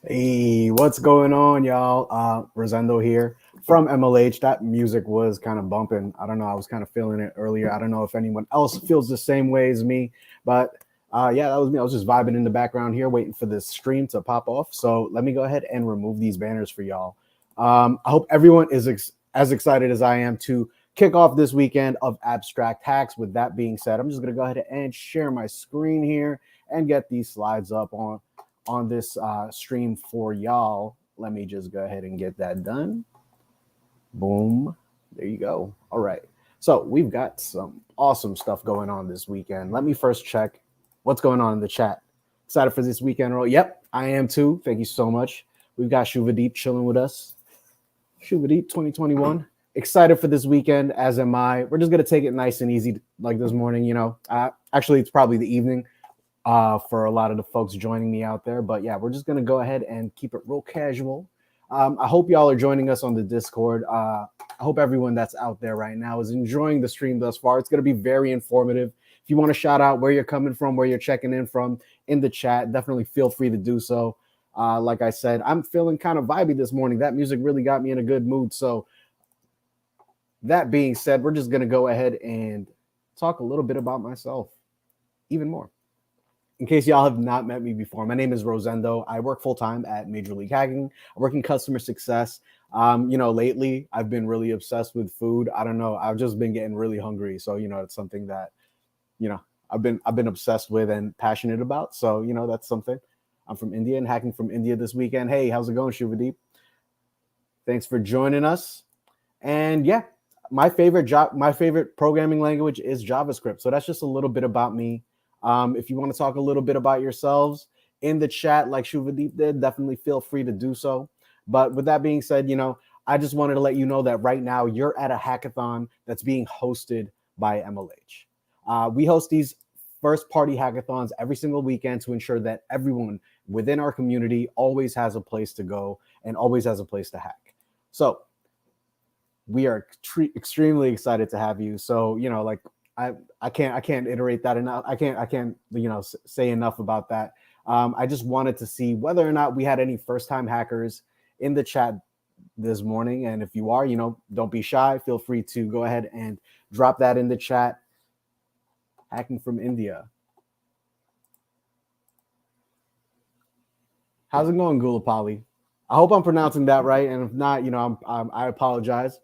Hey, what's going on, y'all? Rosendo here from MLH. That music was kind of bumping. I don't know. I was kind of feeling it earlier. I don't know if anyone else feels the same way as me, but yeah, that was me. I was just vibing in the background here, waiting for this stream to pop off. So let me go ahead and remove these banners for y'all. I hope everyone is as excited as I am to kick off this weekend of Abstract Hacks. With that being said, I'm just going to go ahead and share my screen here and get these slides up on this stream for y'all. Let me just go ahead and get that done. Boom. There you go. All right. So we've got some awesome stuff going on this weekend. Let me first check what's going on in the chat. Excited for this weekend roll? Yep, I am too. Thank you so much. We've got Shuvadeep chilling with us. Shuvadeep 2021. Excited for this weekend, as am I. We're just going to take it nice and easy like this morning, you know. Actually, it's probably the evening for a lot of the folks joining me out there. But yeah, we're just going to go ahead and keep it real casual. I hope y'all are joining us on the Discord. I hope everyone that's out there right now is enjoying the stream thus far. It's going to be very informative. If you want to shout out where you're coming from, where you're checking in from in the chat, definitely feel free to do so. Like I said, I'm feeling kind of vibey this morning. That music really got me in a good mood. So that being said, we're just going to go ahead and talk a little bit about myself even more. In case y'all have not met me before, my name is Rosendo. I work full-time at Major League Hacking. I work in customer success. You know, lately I've been really obsessed with food. I don't know. I've just been getting really hungry. So, you know, it's something that, you know, I've been obsessed with and passionate about. So, you know, that's something. I'm from India and hacking from India this weekend. Hey, how's it going, Shuvadeep? Thanks for joining us. And yeah, my favorite programming language is JavaScript. So that's just a little bit about me. If you want to talk a little bit about yourselves in the chat, like Shuvadeep did, definitely feel free to do so. But with that being said, you know, I just wanted to let you know that right now you're at a hackathon that's being hosted by MLH. We host these first-party hackathons every single weekend to ensure that everyone within our community always has a place to go and always has a place to hack. So we are extremely excited to have you. So, like I can't iterate that enough. I can't say enough about that. I just wanted to see whether or not we had any first time hackers in the chat this morning. And if you are, don't be shy. Feel free to go ahead and drop that in the chat. Hacking from India. How's it going, Gulapali? I hope I'm pronouncing that right. And if not, I apologize.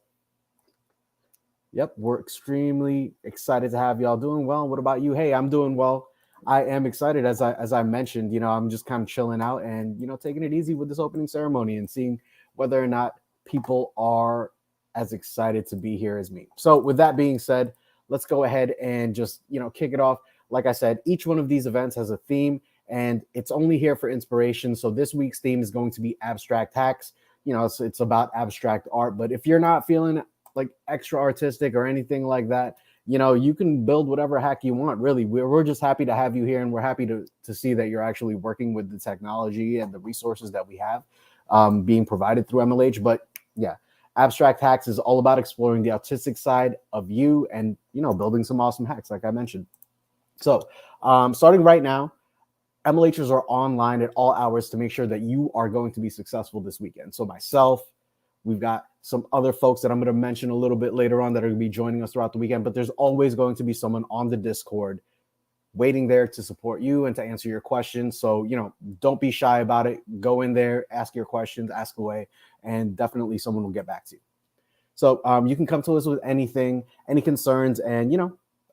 Yep, we're extremely excited to have y'all. Doing well. What about you? Hey, I'm doing well. I am excited, as I mentioned. I'm just kind of chilling out and taking it easy with this opening ceremony and seeing whether or not people are as excited to be here as me. So, with that being said, let's go ahead and just kick it off. Like I said, each one of these events has a theme, and it's only here for inspiration. So this week's theme is going to be abstract hacks. It's about abstract art. But if you're not feeling like extra artistic or anything like that, you can build whatever hack you want. Really, we're just happy to have you here, and we're happy to see that you're actually working with the technology and the resources that we have being provided through MLH. But yeah, abstract hacks is all about exploring the artistic side of you and building some awesome hacks, like I mentioned. So starting right now, MLHers are online at all hours to make sure that you are going to be successful this weekend. So myself, we've got some other folks that I'm going to mention a little bit later on that are going to be joining us throughout the weekend, but there's always going to be someone on the Discord waiting there to support you and to answer your questions. So, don't be shy about it. Go in there, ask your questions, ask away, and definitely someone will get back to you. So you can come to us with anything, any concerns, and,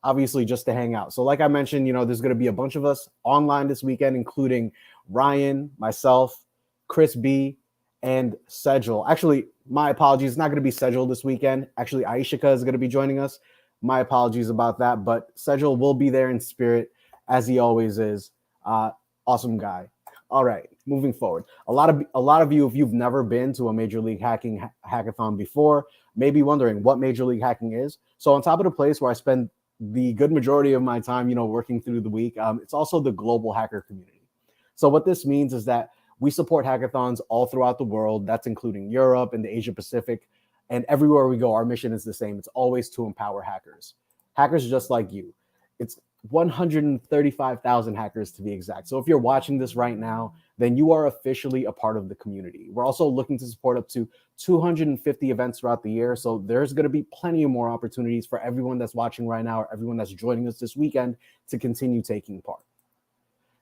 obviously just to hang out. So like I mentioned, there's going to be a bunch of us online this weekend, including Ryan, myself, Chris B, and Sejal. Actually, my apologies. It's not going to be Sejal this weekend. Actually, Aishika is going to be joining us. My apologies about that, but Sejal will be there in spirit, as he always is. Awesome guy. All right, moving forward. A lot of you, if you've never been to a Major League Hacking hackathon before, may be wondering what Major League Hacking is. So on top of the place where I spend the good majority of my time, working through the week, it's also the global hacker community. So what this means is that we support hackathons all throughout the world. That's including Europe and the Asia Pacific. And everywhere we go, our mission is the same. It's always to empower hackers. Hackers just like you. It's 135,000 hackers to be exact. So if you're watching this right now, then you are officially a part of the community. We're also looking to support up to 250 events throughout the year. So there's going to be plenty of more opportunities for everyone that's watching right now or everyone that's joining us this weekend to continue taking part.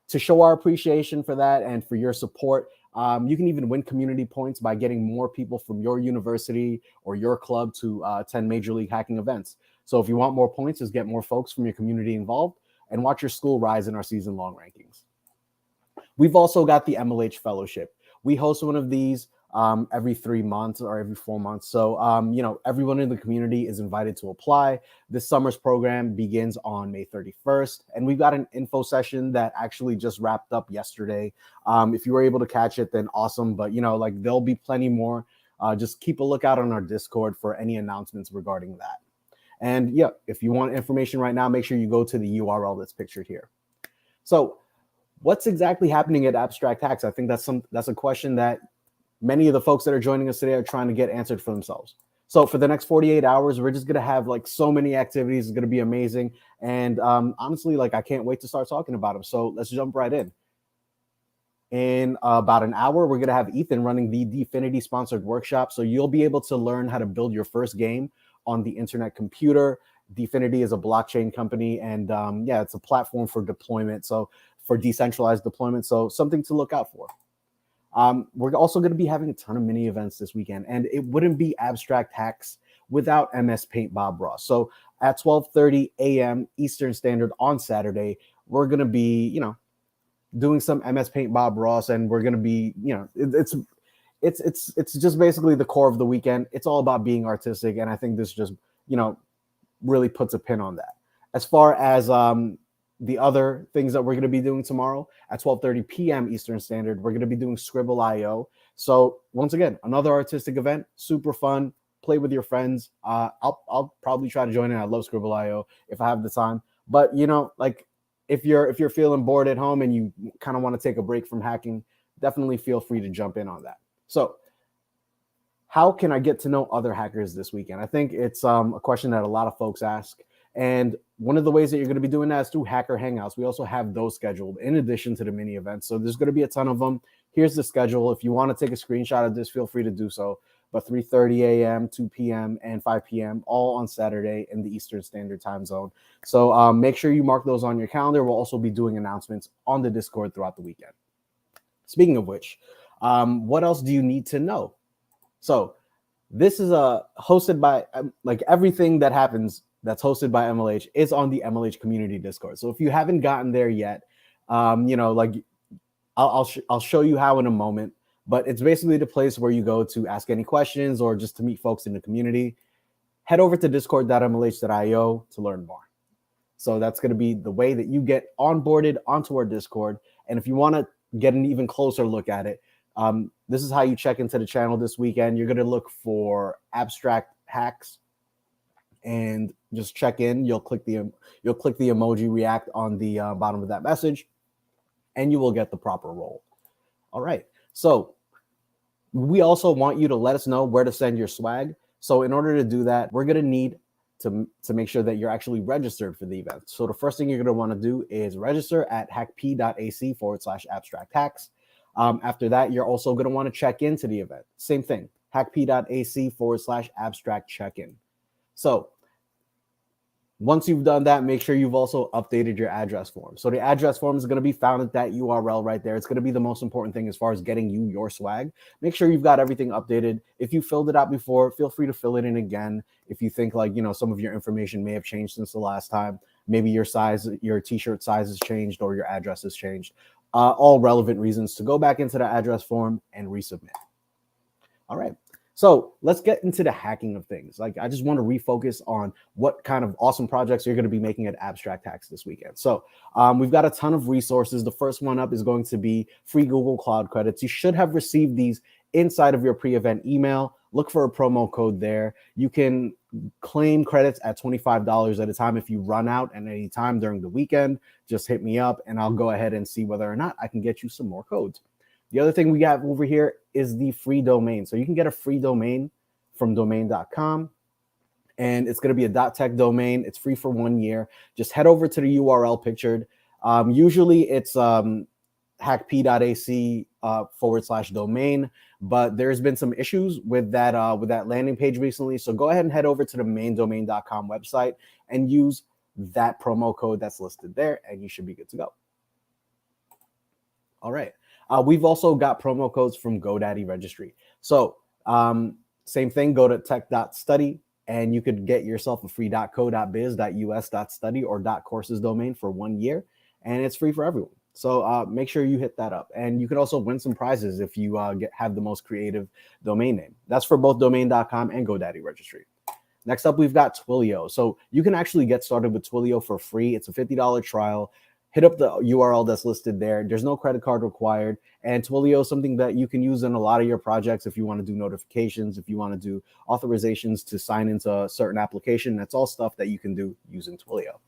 To show our appreciation for that and for your support, you can even win community points by getting more people from your university or your club to attend Major League Hacking events. So if you want more points, just get more folks from your community involved and watch your school rise in our season-long rankings. We've also got the MLH Fellowship. We host one of these every 3 months or every 4 months. So, everyone in the community is invited to apply. This summer's program begins on May 31st. And we've got an info session that actually just wrapped up yesterday. If you were able to catch it, then awesome. But, there'll be plenty more. Just keep a lookout on our Discord for any announcements regarding that. And yeah, if you want information right now, make sure you go to the URL that's pictured here. So what's exactly happening at Abstract Hacks? I think that's a question that many of the folks that are joining us today are trying to get answered for themselves. So for the next 48 hours, we're just going to have so many activities. It's going to be amazing. And honestly, I can't wait to start talking about them. So let's jump right in. In about an hour, we're going to have Ethan running the Dfinity sponsored workshop. So you'll be able to learn how to build your first game on the internet computer. Dfinity is a blockchain company, and it's a platform for deployment. So for decentralized deployment. So something to look out for. We're also going to be having a ton of mini events this weekend, and it wouldn't be Abstract Hacks without MS Paint Bob Ross. So at 12:30 a.m. Eastern Standard on Saturday, we're going to be, doing some MS Paint Bob Ross, and we're going to be, it's just basically the core of the weekend. It's all about being artistic, and I think this just, really puts a pin on that. As far as the other things that we're going to be doing tomorrow at 12:30 p.m. Eastern Standard, we're going to be doing Scribble.io. So once again, another artistic event, super fun. Play with your friends. I'll probably try to join in. I love Scribble.io if I have the time. But if you're feeling bored at home and you kind of want to take a break from hacking, definitely feel free to jump in on that. So how can I get to know other hackers this weekend? I think it's a question that a lot of folks ask. And one of the ways that you're going to be doing that is through Hacker Hangouts. We also have those scheduled in addition to the mini events. So there's going to be a ton of them. Here's the schedule. If you want to take a screenshot of this, feel free to do so. But 3:30 a.m., 2 p.m., and 5 p.m., all on Saturday in the Eastern Standard Time Zone. So make sure you mark those on your calendar. We'll also be doing announcements on the Discord throughout the weekend. Speaking of which, what else do you need to know? So this is hosted by like everything that happens that's hosted by MLH is on the MLH community Discord. So if you haven't gotten there yet, like I'll show you how in a moment. But it's basically the place where you go to ask any questions or just to meet folks in the community. Head over to discord.mlh.io to learn more. So that's going to be the way that you get onboarded onto our Discord. And if you want to get an even closer look at it, this is how you check into the channel this weekend. You're going to look for abstract hacks and just check in. You'll click the emoji react on the bottom of that message, and you will get the proper role. All right. So we also want you to let us know where to send your swag. So in order to do that, we're going to need to make sure that you're actually registered for the event. So the first thing you're going to want to do is register at hackp.ac/abstract hacks. After that, you're also going to want to check into the event. Same thing, hackp.ac/abstract check-in. So once you've done that, make sure you've also updated your address form. So the address form is going to be found at that URL right there. It's going to be the most important thing as far as getting you your swag. Make sure you've got everything updated. If you filled it out before, feel free to fill it in again. If you think like, some of your information may have changed since the last time, maybe your size, your t-shirt size has changed or your address has changed. All relevant reasons to go back into the address form and resubmit. All right. So let's get into the hacking of things. Like, I just want to refocus on what kind of awesome projects you're going to be making at Abstract Hacks this weekend. So we've got a ton of resources. The first one up is going to be free Google Cloud credits. You should have received these inside of your pre-event email. Look for a promo code there. You can claim credits at $25 at a time. If you run out at any time during the weekend, just hit me up and I'll go ahead and see whether or not I can get you some more codes. The other thing we got over here is the free domain. So you can get a free domain from domain.com, and it's going to be a .tech domain. It's free for 1 year. Just head over to the URL pictured. Usually it's hackp.ac/domain, but there's been some issues with that landing page recently. So go ahead and head over to the maindomain.com website and use that promo code that's listed there, and you should be good to go. All right. We've also got promo codes from GoDaddy Registry. So same thing, go to tech.study and you could get yourself a free .co.biz, .us, .study, or .courses domain for 1 year, and it's free for everyone. So make sure you hit that up. And you can also win some prizes if you have the most creative domain name. That's for both domain.com and GoDaddy Registry. Next up, we've got Twilio. So you can actually get started with Twilio for free. It's a $50 trial. Hit up the URL that's listed there. There's no credit card required. And Twilio is something that you can use in a lot of your projects if you want to do notifications, if you want to do authorizations to sign into a certain application. That's all stuff that you can do using Twilio.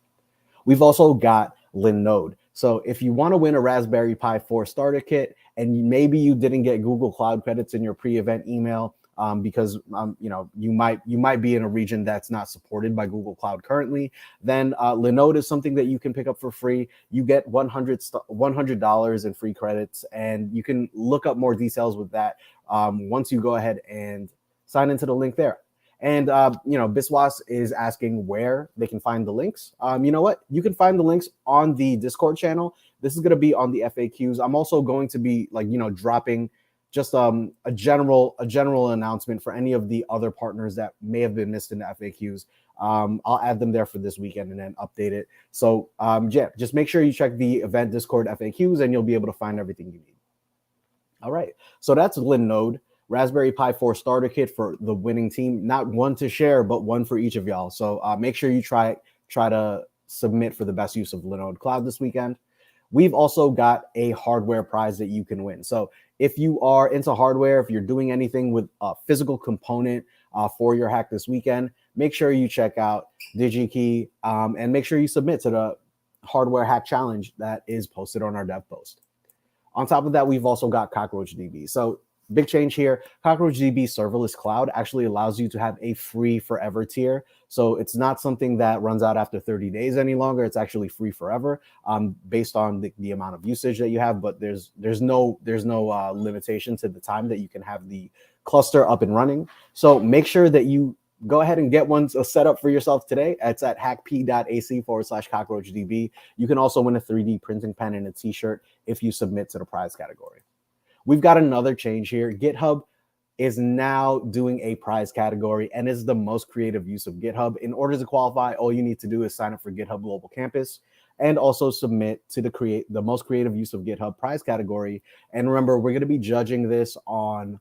We've also got Linode. So if you want to win a Raspberry Pi 4 starter kit and maybe you didn't get Google Cloud credits in your pre-event email, because you might be in a region that's not supported by Google Cloud currently, then Linode is something that you can pick up for free. You get $100 in free credits, and you can look up more details with that once you go ahead and sign into the link there. And Biswas is asking where they can find the links. You know what? You can find the links on the Discord channel. This is going to be on the FAQs. I'm also going to be dropping just a general announcement for any of the other partners that may have been missed in the FAQs. I'll add them there for this weekend and then update it. So just make sure you check the event Discord FAQs and you'll be able to find everything you need. All right, so that's Linode. Raspberry Pi 4 starter kit for the winning team. Not one to share, but one for each of y'all. So make sure you try to submit for the best use of Linode Cloud this weekend. We've also got a hardware prize that you can win. So if you are into hardware, if you're doing anything with a physical component for your hack this weekend, make sure you check out DigiKey and make sure you submit to the hardware hack challenge that is posted on our dev post. On top of that, we've also got CockroachDB. So big change here. CockroachDB Serverless Cloud actually allows you to have a free forever tier. So it's not something that runs out after 30 days any longer. It's actually free forever, based on the amount of usage that you have. But there's no limitation to the time that you can have the cluster up and running. So make sure that you go ahead and get one set up for yourself today. It's at hackp.ac/cockroachdb. You can also win a 3D printing pen and a t-shirt if you submit to the prize category. We've got another change here. GitHub is now doing a prize category and is the most creative use of GitHub. In order to qualify, all you need to do is sign up for GitHub Global Campus and also submit to the most creative use of GitHub prize category. And remember, we're going to be judging this on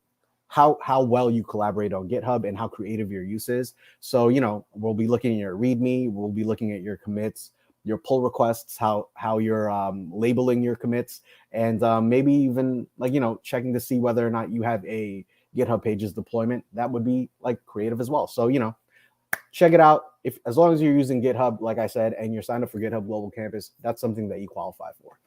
how well you collaborate on GitHub and how creative your use is. So, we'll be looking at your README, we'll be looking at your commits, your pull requests, how you're labeling your commits, and maybe even checking to see whether or not you have a GitHub Pages deployment. That would be creative as well. So, check it out. As long as you're using GitHub, like I said, and you're signed up for GitHub Global Campus, that's something that you qualify for.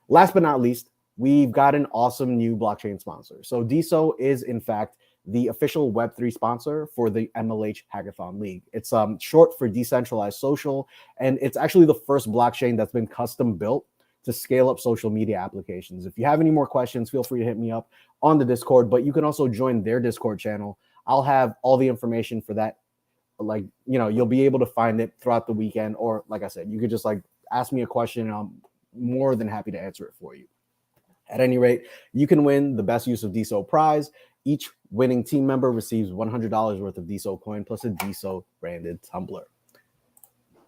Last but not least, we've got an awesome new blockchain sponsor. So DeSo is, in fact, the official Web3 sponsor for the MLH Hackathon League. It's short for Decentralized Social, and it's actually the first blockchain that's been custom built to scale up social media applications. If you have any more questions, feel free to hit me up on the Discord, but you can also join their Discord channel. I'll have all the information for that. You'll be able to find it throughout the weekend, or like I said, you could just ask me a question and I'm more than happy to answer it for you. At any rate, you can win the best use of DeSo prize. Each winning team member receives $100 worth of DeSo coin plus a DeSo branded tumbler.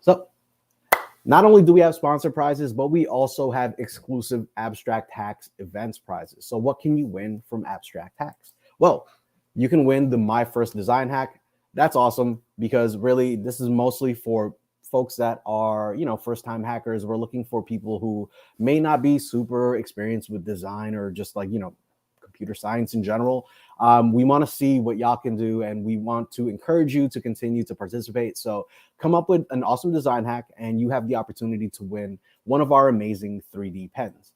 So not only do we have sponsor prizes, but we also have exclusive Abstract Hacks events prizes. So what can you win from Abstract Hacks? Well, you can win the My First Design Hack. That's awesome because really this is mostly for folks that are, first-time hackers. We're looking for people who may not be super experienced with design or just computer science in general. We want to see what y'all can do, and we want to encourage you to continue to participate. So come up with an awesome design hack, and you have the opportunity to win one of our amazing 3D pens.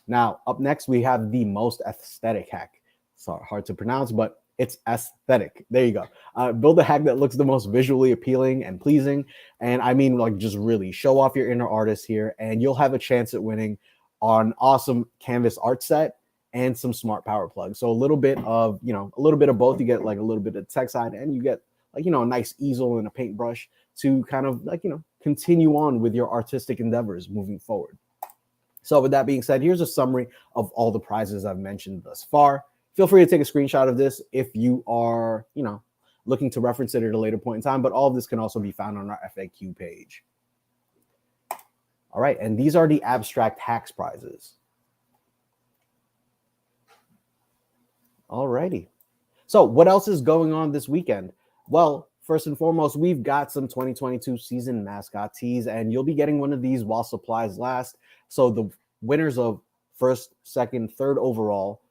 Now, up next, we have the most aesthetic hack. It's hard to pronounce, but it's aesthetic. There you go. Build a hack that looks the most visually appealing and pleasing. And I mean, just really show off your inner artist here, and you'll have a chance at winning an awesome canvas art set and some smart power plugs. So a little bit of both. You get a little bit of the tech side, and you get a nice easel and a paintbrush to kind of continue on with your artistic endeavors moving forward. So with that being said, here's a summary of all the prizes I've mentioned thus far. Feel free to take a screenshot of this if you are, looking to reference it at a later point in time, but all of this can also be found on our FAQ page. All right, and these are the Abstract Hacks prizes. All righty. So what else is going on this weekend? Well, first and foremost, we've got some 2022 season mascot tees, and you'll be getting one of these while supplies last. So the winners of first, second, third overall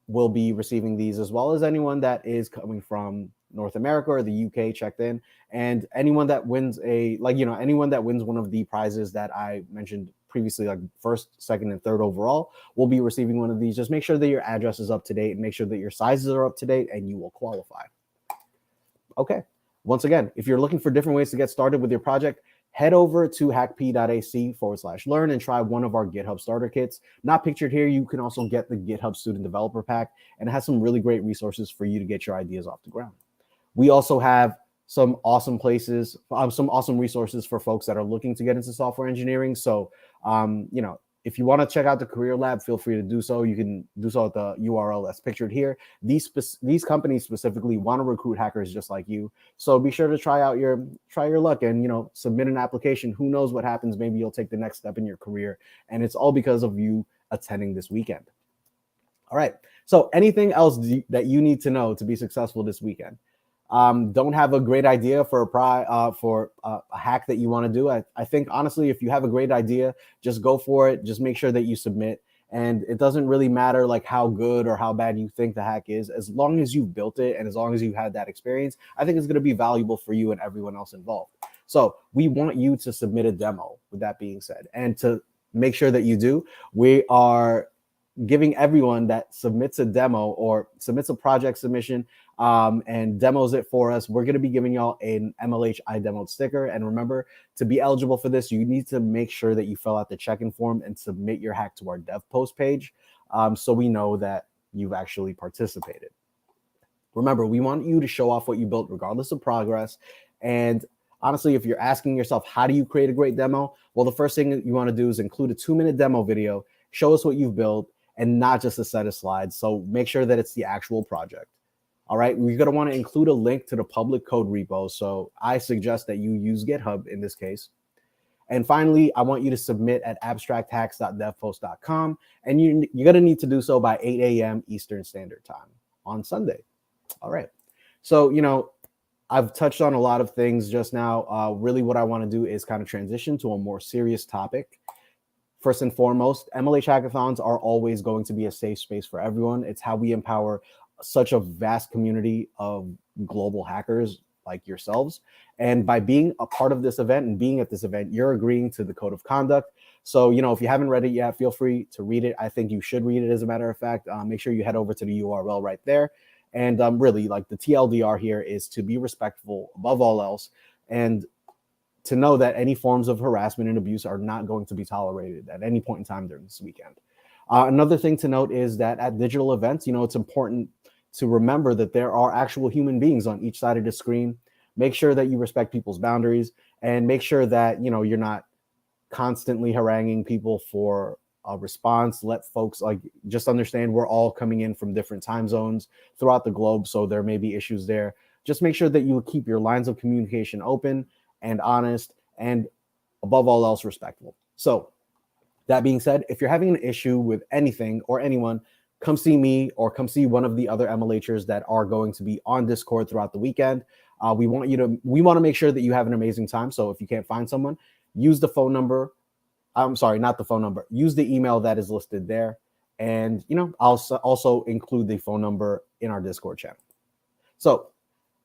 will be receiving these, as well as anyone that is coming from North America or the UK checked in, and anyone that wins anyone that wins one of the prizes that I mentioned previously, first, second, and third overall, will be receiving one of these. Just make sure that your address is up to date and make sure that your sizes are up to date, and you will qualify. Okay. Once again, if you're looking for different ways to get started with your project, head over to hackp.ac/learn and try one of our GitHub starter kits. Not pictured here, you can also get the GitHub Student Developer Pack, and it has some really great resources for you to get your ideas off the ground. We also have some awesome places, some awesome resources for folks that are looking to get into software engineering. So, if you want to check out the Career Lab, feel free to do so. You can do so at the URL that's pictured here. These companies specifically want to recruit hackers just like you. So be sure to try your luck and submit an application. Who knows what happens? Maybe you'll take the next step in your career, and it's all because of you attending this weekend. All right. So anything else that you need to know to be successful this weekend? Don't have a great idea for a hack that you want to do. I think honestly, if you have a great idea, just go for it. Just make sure that you submit, and it doesn't really matter how good or how bad you think the hack is, as long as you've built it and as long as you've had that experience. I think it's going to be valuable for you and everyone else involved. So we want you to submit a demo. With that being said, and to make sure that you do, we are giving everyone that submits a demo or submits a project submission and demos it for us, we're going to be giving y'all an MLH I demoed sticker. And remember, to be eligible for this, you need to make sure that you fill out the check-in form and submit your hack to our dev post page, so we know that you've actually participated. Remember, we want you to show off what you built regardless of progress. And honestly, if you're asking yourself, how do you create a great demo? Well, the first thing that you want to do is include a 2-minute demo video, show us what you've built, and not just a set of slides. So make sure that it's the actual project. All right, we're going to want to include a link to the public code repo. So I suggest that you use GitHub in this case. And finally, I want you to submit at abstracthacks.devpost.com. And you're going to need to do so by 8 a.m. Eastern Standard Time on Sunday. All right. So, I've touched on a lot of things just now. Really what I want to do is kind of transition to a more serious topic. First and foremost, MLH hackathons are always going to be a safe space for everyone. It's how we empower such a vast community of global hackers like yourselves. And by being a part of this event and being at this event, you're agreeing to the code of conduct. So, if you haven't read it yet, feel free to read it. I think you should read it, as a matter of fact. Make sure you head over to the URL right there. And really, like, the TLDR here is to be respectful above all else, and to know that any forms of harassment and abuse are not going to be tolerated at any point in time during this weekend. Another thing to note is that at digital events, it's important to remember that there are actual human beings on each side of the screen. Make sure that you respect people's boundaries, and make sure that, you're not constantly haranguing people for a response. Let folks just understand we're all coming in from different time zones throughout the globe, so there may be issues there. Just make sure that you keep your lines of communication open and honest, and above all else, respectful. So that being said, if you're having an issue with anything or anyone, come see me or come see one of the other MLHers that are going to be on Discord throughout the weekend. We want to make sure that you have an amazing time. So if you can't find someone, use the phone number. I'm sorry, not the phone number. Use the email that is listed there. And, I'll also include the phone number in our Discord channel. So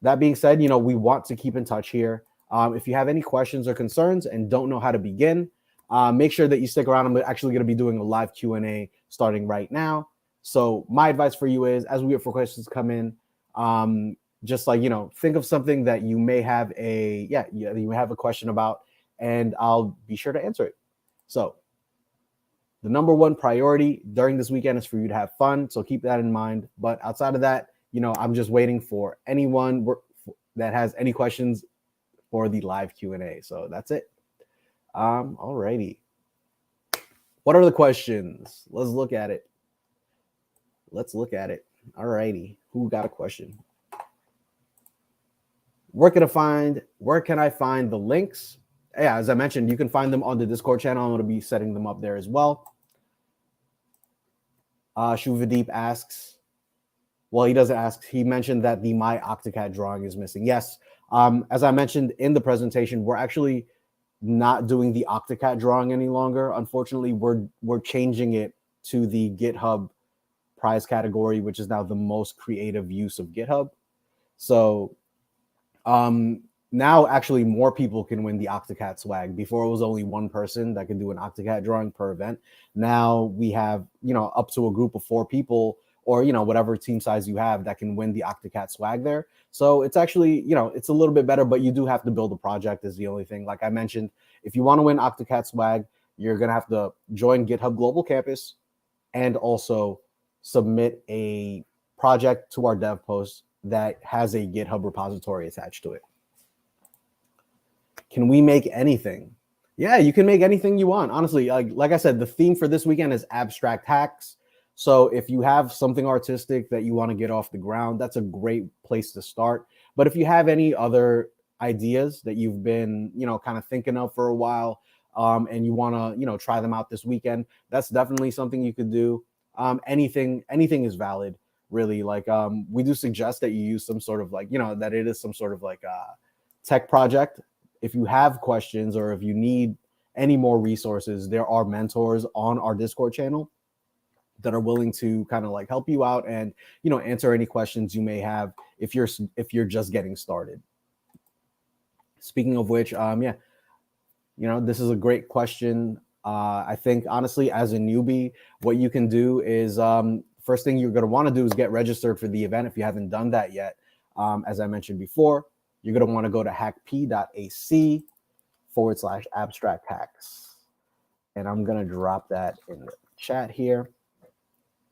that being said, we want to keep in touch here. If you have any questions or concerns and don't know how to begin, make sure that you stick around. I'm actually going to be doing a live Q&A starting right now. So my advice for you is, as we wait for questions to come in, just think of something that you may have you have a question about, and I'll be sure to answer it. So the number one priority during this weekend is for you to have fun. So keep that in mind. But outside of that, I'm just waiting for anyone that has any questions for the live Q&A. So that's it. All righty. What are the questions? Let's look at it. All righty. Who got a question? Where can I find the links? Yeah, as I mentioned, you can find them on the Discord channel. I'm going to be setting them up there as well. Shuvadeep asks, well, he doesn't ask. He mentioned that the My Octocat drawing is missing. Yes. As I mentioned in the presentation, we're actually not doing the Octocat drawing any longer. Unfortunately, we're changing it to the GitHub prize category, which is now the most creative use of GitHub. So now actually more people can win the Octocat swag. Before it was only one person that could do an Octocat drawing per event. Now we have, up to a group of 4 people, or, whatever team size you have, that can win the Octocat swag there. So it's actually, it's a little bit better, but you do have to build a project is the only thing. Like I mentioned, if you want to win Octocat swag, you're going to have to join GitHub Global Campus and also submit a project to our dev post that has a GitHub repository attached to it. Can we make anything? Yeah, you can make anything you want. Honestly, like I said, the theme for this weekend is abstract hacks. So if you have something artistic that you want to get off the ground, that's a great place to start. But if you have any other ideas that you've been, kind of thinking of for a while, and you want to, try them out this weekend, that's definitely something you could do. Anything is valid, really. We do suggest that you use some sort of that it is some sort of tech project. If you have questions or if you need any more resources, there are mentors on our Discord channel that are willing to kind of help you out and, answer any questions you may have if you're just getting started. Speaking of which, this is a great question. I think honestly, as a newbie, what you can do is first thing you're going to want to do is get registered for the event if you haven't done that yet. As I mentioned before, you're going to want to go to hackp.ac/abstract hacks. And I'm going to drop that in the chat here.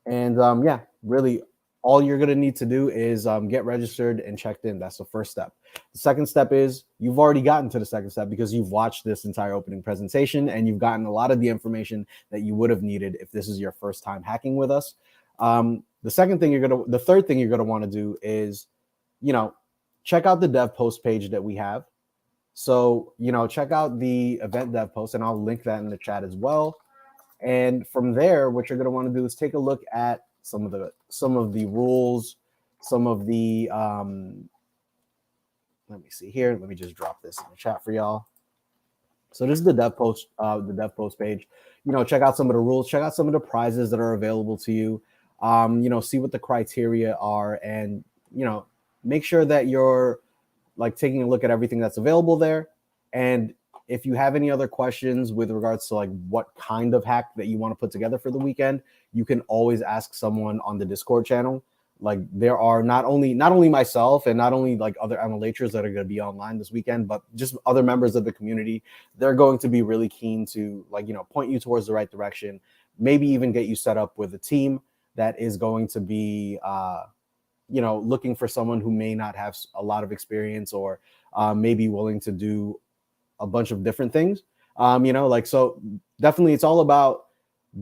And yeah, really, all you're going to need to do is get registered and checked in. That's the first step. The second step is you've already gotten to the second step because you've watched this entire opening presentation and you've gotten a lot of the information that you would have needed if this is your first time hacking with us. The third thing you're going to want to do is, check out the dev post page that we have. So, check out the event dev post, and I'll link that in the chat as well. And from there, what you're going to want to do is take a look at some of the rules, some of the let me see here. Let me just drop this in the chat for y'all. So this is the dev post page. Check out some of the rules, check out some of the prizes that are available to you. See what the criteria are, and make sure that you're like taking a look at everything that's available there. And if you have any other questions with regards to like what kind of hack that you want to put together for the weekend, you can always ask someone on the Discord channel. Like there are not only myself and not only like other MLHers that are going to be online this weekend, but just other members of the community. They're going to be really keen to point you towards the right direction, maybe even get you set up with a team that is going to be looking for someone who may not have a lot of experience or may be willing to do a bunch of different things. So definitely it's all about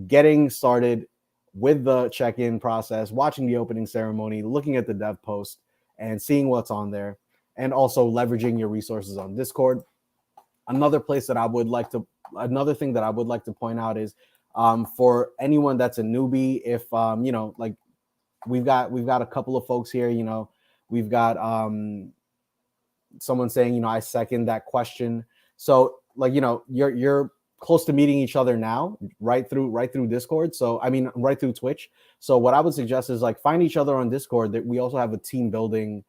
getting started with the check-in process, watching the opening ceremony, looking at the dev post and seeing what's on there, and also leveraging your resources on Discord. Another thing that I would like to point out is for anyone that's a newbie, if we've got a couple of folks here, we've got someone saying, I second that question. So you're close to meeting each other now, right through Discord. So right through Twitch. So what I would suggest is find each other on Discord. That we also have a team building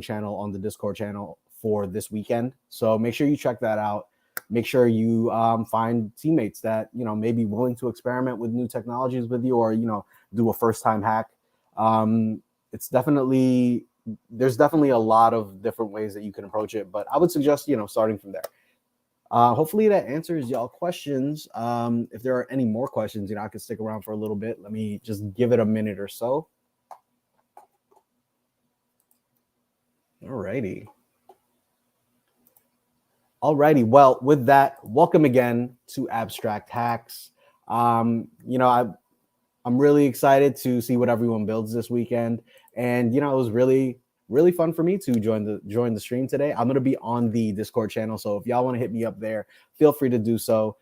channel on the Discord channel for this weekend. So make sure you check that out. Make sure you find teammates that may be willing to experiment with new technologies with you, or do a first time hack. There's definitely a lot of different ways that you can approach it, but I would suggest starting from there. Hopefully that answers y'all questions. If there are any more questions, I can stick around for a little bit. Let me just give it a minute or so. Alrighty. Well, with that, welcome again to Abstract Hacks. I'm really excited to see what everyone builds this weekend, and it was really fun for me to join the stream today. I'm going to be on the Discord channel, so if y'all want to hit me up there, feel free to do so.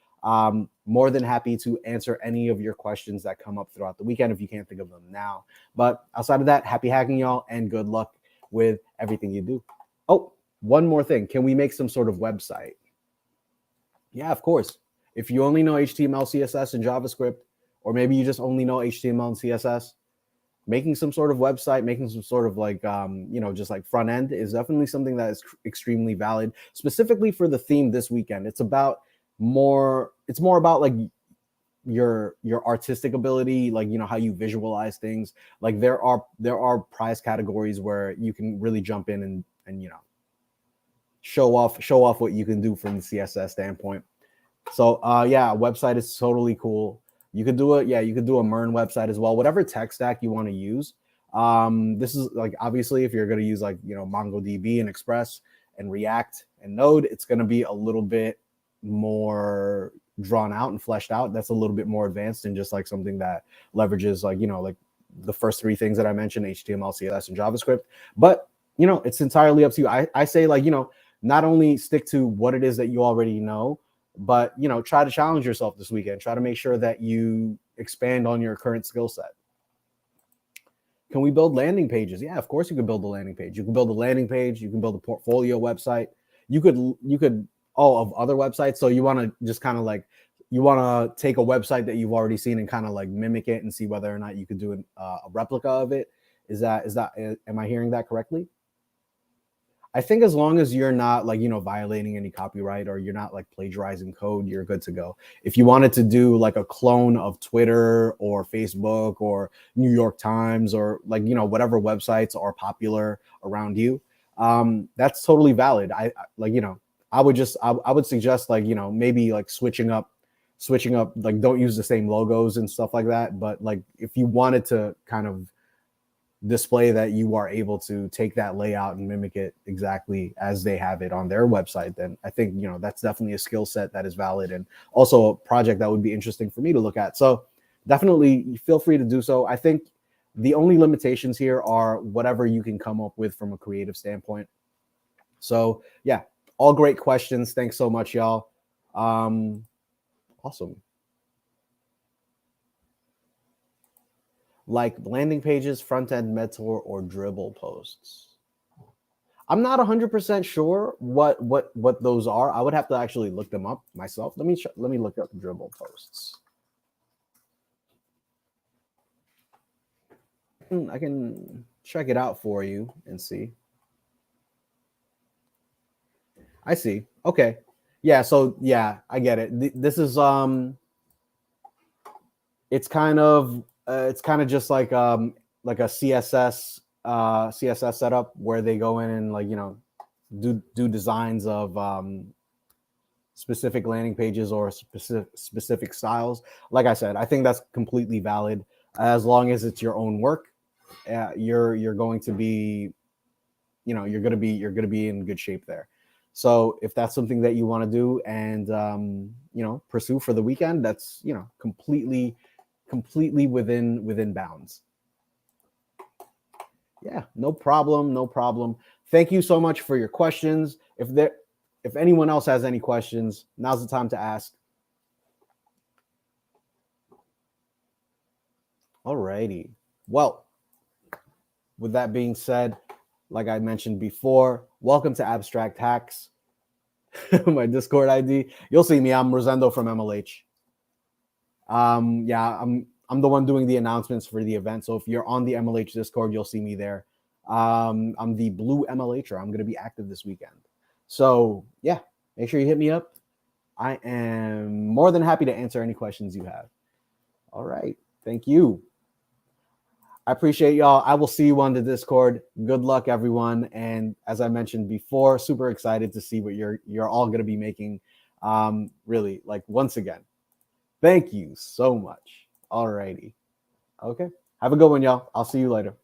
More than happy to answer any of your questions that come up throughout the weekend if you can't think of them now. But outside of that, happy hacking, y'all, and good luck with everything you do. Oh, one more thing. Can we make some sort of website? Yeah, of course. If you only know HTML, CSS, and JavaScript, or maybe you just only know HTML and CSS, making some sort of website, making some sort of just front end is definitely something that is extremely valid, specifically for the theme this weekend. It's more about your artistic ability, how you visualize things. There are prize categories where you can really jump in and show off what you can do from the CSS standpoint. So yeah, a website is totally cool. You could do a MERN website as well, whatever tech stack you want to use. This is obviously if you're going to use MongoDB and Express and React and Node, it's going to be a little bit more drawn out and fleshed out. That's a little bit more advanced than just something that leverages the first three things that I mentioned, HTML, CSS, and JavaScript. But it's entirely up to you. I say not only stick to what it is that you already know, but try to challenge yourself this weekend. Try to make sure that you expand on your current skill set. Can we build landing pages? Yeah, of course you can build a landing page. You can build a landing page. You can build a portfolio website. You could of other websites. So you want to just kind of you want to take a website that you've already seen and kind of mimic it and see whether or not you could do a replica of it. Am I hearing that correctly? I think as long as you're not like, violating any copyright or you're not like plagiarizing code, you're good to go. If you wanted to do like a clone of Twitter or Facebook or New York Times or like, whatever websites are popular around you, that's totally valid. Like, I would suggest like, maybe like switching up, like don't use the same logos and stuff like that. But like if you wanted to kind of display that you are able to take that layout and mimic it exactly as they have it on their website, then I think, that's definitely a skill set that is valid and also a project that would be interesting for me to look at. So definitely feel free to do so. I think the only limitations here are whatever you can come up with from a creative standpoint. So yeah, all great questions. Thanks so much, y'all. Awesome. Like landing pages, front end mentor, or Dribbble posts. I'm not 100% sure what those are. I would have to actually look them up myself. Let me look up Dribbble posts. I can check it out for you and see. I see. Okay. Yeah, so yeah, I get it. This is it's kind of just like a CSS setup where they go in and like do designs of specific landing pages or specific styles. Like I said, I think that's completely valid as long as it's your own work. You're going to be you're going to be in good shape there. So if that's something that you want to do and pursue for the weekend, that's completely within bounds. Yeah, no problem. Thank you so much for your questions. If anyone else has any questions, now's the time to ask. Alrighty. Well, with that being said, like I mentioned before, welcome to Abstract Hacks. My Discord ID. You'll see me. I'm Rosendo from MLH. Yeah, I'm the one doing the announcements for the event. So if you're on the MLH Discord, you'll see me there. I'm the blue MLHer. I'm going to be active this weekend. So yeah, make sure you hit me up. I am more than happy to answer any questions you have. All right. Thank you. I appreciate y'all. I will see you on the Discord. Good luck, everyone. And as I mentioned before, super excited to see what you're all going to be making. Really, like once again, thank you so much. All righty. Okay. Have a good one, y'all. I'll see you later.